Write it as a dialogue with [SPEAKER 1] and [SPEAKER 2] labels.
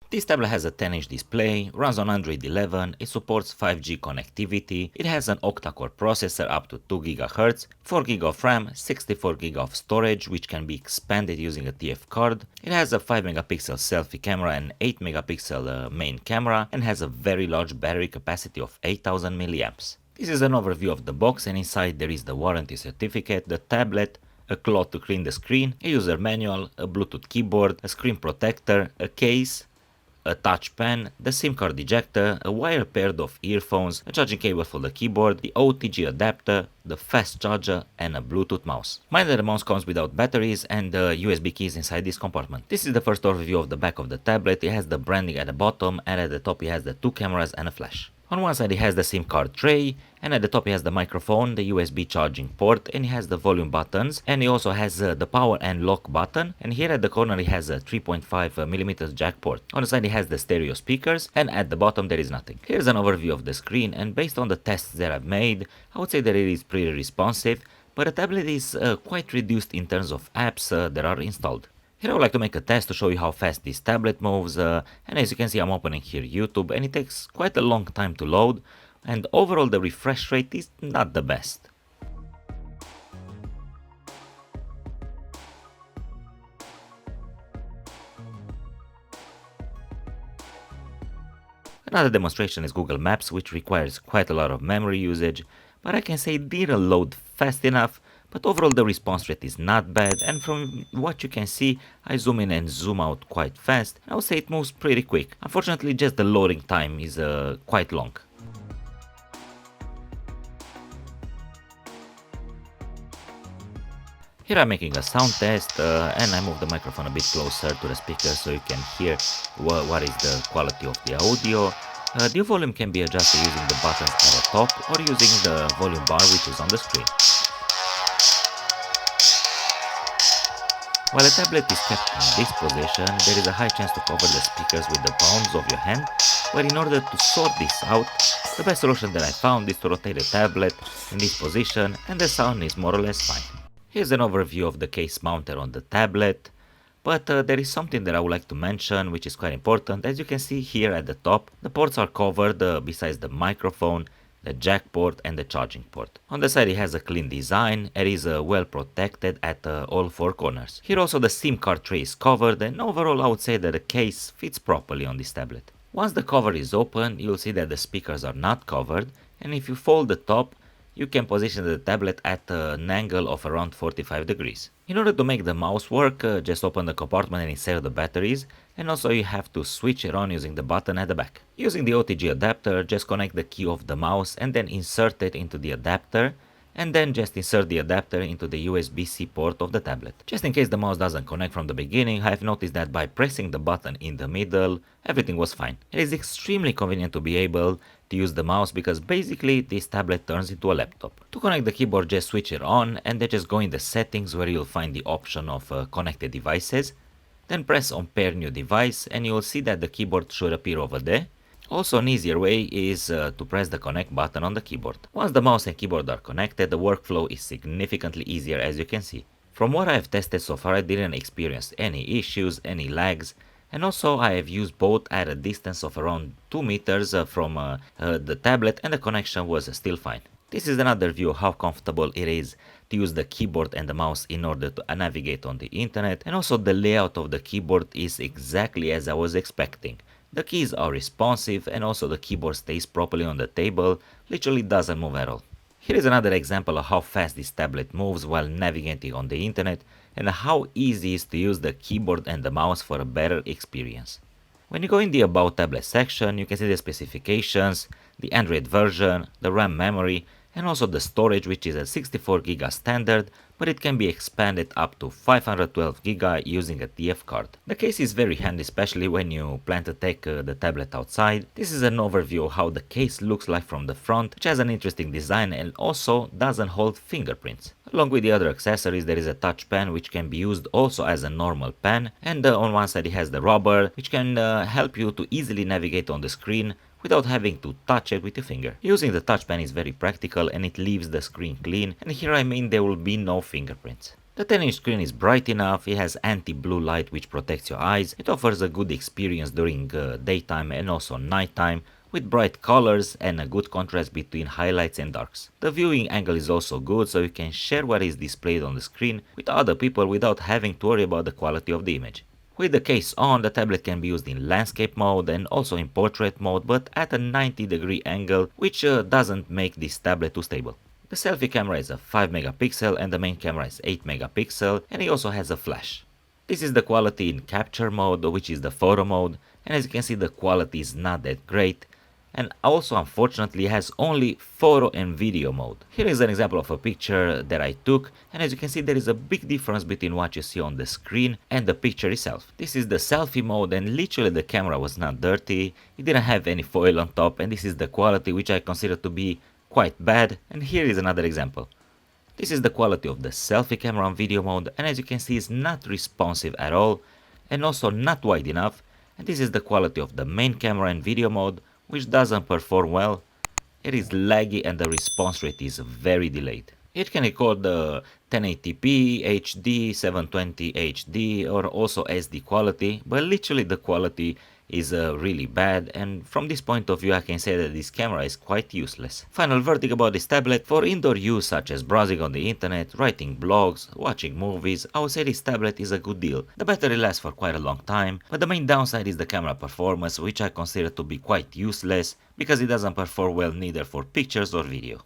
[SPEAKER 1] This tablet has a 10-inch display, runs on Android 11, it supports 5G connectivity, it has an octa-core processor up to 2 GHz, 4 GB of RAM, 64 GB of storage which can be expanded using a TF card, it has a 5 megapixel selfie camera and 8 megapixel main camera, and has a very large battery capacity of 8000 mAh. This is an overview of the box, and inside there is the warranty certificate, the tablet, a cloth to clean the screen, a user manual, a Bluetooth keyboard, a screen protector, a case, a touch pen, the SIM card ejector, a wire pair of earphones, a charging cable for the keyboard, the OTG adapter, the fast charger, and a Bluetooth mouse. Mind that the mouse comes without batteries and the USB keys inside this compartment. This is the first overview of the back of the tablet. It has the branding at the bottom, and at the top it has the 2 cameras and a flash. On one side it has the SIM card tray, and at the top it has the microphone, the USB charging port, and it has the volume buttons, and it also has the power and lock button, and here at the corner it has a 3.5mm jack port. On the side it has the stereo speakers, and at the bottom there is nothing. Here's an overview of the screen, and based on the tests that I've made, I would say that it is pretty responsive, but the tablet is quite reduced in terms of apps that are installed. Here I would like to make a test to show you how fast this tablet moves, and as you can see I'm opening here YouTube, and it takes quite a long time to load, and overall the refresh rate is not the best. Another demonstration is Google Maps, which requires quite a lot of memory usage, but I can say it didn't load fast enough. But overall the response rate is not bad, and from what you can see I zoom in and zoom out quite fast, and I would say it moves pretty quick. Unfortunately just the loading time is quite long. Here I'm making a sound test, and I move the microphone a bit closer to the speaker so you can hear what is the quality of the audio. The volume can be adjusted using the buttons at the top or using the volume bar which is on the screen. While the tablet is kept in this position, there is a high chance to cover the speakers with the palms of your hand, but in order to sort this out, the best solution that I found is to rotate the tablet in this position, and the sound is more or less fine. Here's an overview of the case mounted on the tablet, but there is something that I would like to mention which is quite important. As you can see here at the top, the ports are covered besides the microphone, the jack port and the charging port. On the side it has a clean design, it is well protected at all 4 corners. Here also the SIM card tray is covered, and overall I would say that the case fits properly on this tablet. Once the cover is open, you'll see that the speakers are not covered, and if you fold the top, you can position the tablet at an angle of around 45 degrees. In order to make the mouse work, just open the compartment and insert the batteries, and also you have to switch it on using the button at the back. Using the OTG adapter, just connect the key of the mouse and then insert it into the adapter, and then just insert the adapter into the USB-C port of the tablet. Just in case the mouse doesn't connect from the beginning, I have noticed that by pressing the button in the middle, everything was fine. It is extremely convenient to be able to use the mouse because basically this tablet turns into a laptop. To connect the keyboard, just switch it on and then just go in the settings where you'll find the option of connected devices. Then press on pair new device and you'll see that the keyboard should appear over there. Also, an easier way is to press the connect button on the keyboard. Once the mouse and keyboard are connected, the workflow is significantly easier, as you can see. From what I have tested so far, I didn't experience any issues, any lags, and also I have used both at a distance of around 2 meters from the tablet, and the connection was still fine. This is another view of how comfortable it is to use the keyboard and the mouse in order to navigate on the internet, and also the layout of the keyboard is exactly as I was expecting. The keys are responsive and also the keyboard stays properly on the table, literally doesn't move at all. Here is another example of how fast this tablet moves while navigating on the internet and how easy it is to use the keyboard and the mouse for a better experience. When you go in the About Tablet section, you can see the specifications, the Android version, the RAM memory, and also the storage, which is a 64GB standard, but it can be expanded up to 512GB using a TF card. The case is very handy, especially when you plan to take the tablet outside. This is an overview of how the case looks like from the front, which has an interesting design and also doesn't hold fingerprints. Along with the other accessories, there is a touch pen which can be used also as a normal pen, and on one side it has the rubber which can help you to easily navigate on the screen without having to touch it with your finger. Using the touch pen is very practical and it leaves the screen clean, and here I mean there will be no fingerprints. The 10-inch screen is bright enough, it has anti-blue light which protects your eyes, it offers a good experience during daytime and also nighttime, with bright colors and a good contrast between highlights and darks. The viewing angle is also good, so you can share what is displayed on the screen with other people without having to worry about the quality of the image. With the case on, the tablet can be used in landscape mode and also in portrait mode, but at a 90-degree angle, which doesn't make this tablet too stable. The selfie camera is a 5 megapixel and the main camera is 8 megapixel, and it also has a flash. This is the quality in capture mode, which is the photo mode, and as you can see the quality is not that great, and also unfortunately has only photo and video mode. Here is an example of a picture that I took, and as you can see there is a big difference between what you see on the screen and the picture itself. This is the selfie mode and literally the camera was not dirty, it didn't have any foil on top, and this is the quality which I consider to be quite bad, and here is another example. This is the quality of the selfie camera on video mode, and as you can see it's not responsive at all and also not wide enough, and this is the quality of the main camera in video mode, which doesn't perform well. It is laggy and the response rate is very delayed. It can record the 1080p, HD, 720 HD or also SD quality, but literally the quality is really bad, and from this point of view I can say that this camera is quite useless. Final verdict about this tablet: for indoor use such as browsing on the internet, writing blogs, watching movies, I would say this tablet is a good deal. The battery lasts for quite a long time, but the main downside is the camera performance, which I consider to be quite useless because it doesn't perform well neither for pictures or video.